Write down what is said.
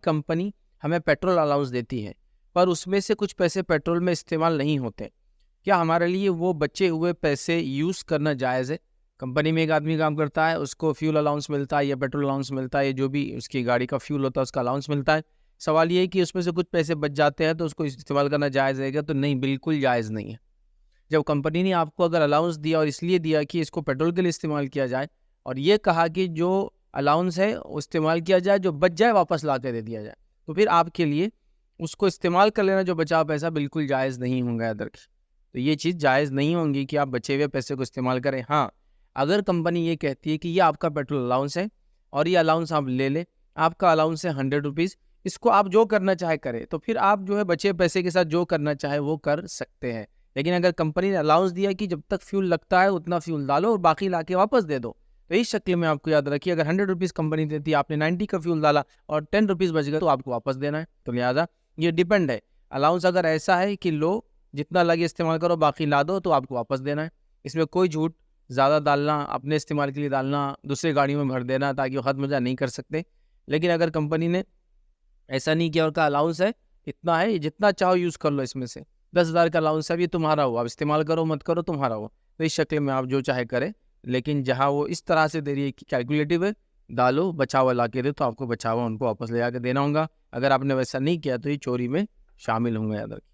Company हमें petrol allowance देती है, पर उसमें से कुछ पैसे पेट्रोल में इस्तेमाल नहीं होते। क्या हमारे लिए वो बचे हुए पैसे यूज़ करना जायज़ है? कंपनी में एक आदमी काम करता है, उसको फ्यूल अलाउंस मिलता है या पेट्रोल अलाउंस मिलता है, या जो भी उसकी गाड़ी का फ्यूल होता है उसका अलाउंस मिलता है। सवाल ये है कि उसमें से कुछ पैसे बच जाते हैं तो उसको इस्तेमाल करना जायज़ है क्या? तो नहीं, बिल्कुल जायज़ नहीं है। जब कंपनी ने आपको अगर अलाउंस दिया और इसलिए दिया कि इसको पेट्रोल के लिए इस्तेमाल किया जाए, और ये कहा कि जो अलाउंस है वो इस्तेमाल किया जाए, जो बच जाए वापस ला के दे दिया जाए, तो फिर आपके लिए उसको इस्तेमाल कर लेना, जो बचा हुआ पैसा, बिल्कुल जायज़ नहीं होगा याद रखिए। तो ये चीज़ जायज़ नहीं होगी कि आप बचे हुए पैसे को इस्तेमाल करें। हाँ, अगर कंपनी ये कहती है कि ये आपका पेट्रोल अलाउंस है और ये अलाउंस आप ले लें, आपका अलाउंस है 100 रुपीज़, इसको आप जो करना चाहे करें, तो फिर आप जो है बचे पैसे के साथ जो करना चाहे वो कर सकते हैं। लेकिन अगर कंपनी ने अलाउंस दिया कि जब तक फ्यूल लगता है उतना फ्यूल डालो और बाकी लाके वापस दे दो, तो इस शक्ल में आपको याद रखिए, अगर 100 रुपीज़ कंपनी देती है, आपने 90 का फ्यूल डाला और 10 रुपीज़ बच गए, तो आपको वापस देना है। तो लिहाजा ये डिपेंड है। अलाउंस अगर ऐसा है कि लो, जितना लगे इस्तेमाल करो, बाकी ला दो, तो आपको वापस देना है। इसमें कोई झूठ ज़्यादा डालना, अपने इस्तेमाल के लिए डालना, दूसरे गाड़ियों में भर देना ताकि वो हद मज़ा नहीं कर सकते। लेकिन अगर कंपनी ने ऐसा नहीं किया और कहा अलाउंस है, इतना है, जितना चाहो यूज़ कर लो इसमें से, 10,000 का अलाउंस है, ये तुम्हारा हुआ, अब इस्तेमाल करो मत करो तुम्हारा हुआ। तो इस शक्ल में आप जो चाहे करें, लेकिन जहाँ वो इस तरह से दे रही है कि कैलकुलेटिव है, डालो, बचा हुआ ला के दे, तो आपको बचा हुआ उनको वापस ले आके देना होगा। अगर आपने वैसा नहीं किया तो ये चोरी में शामिल होंगे, याद रखिए।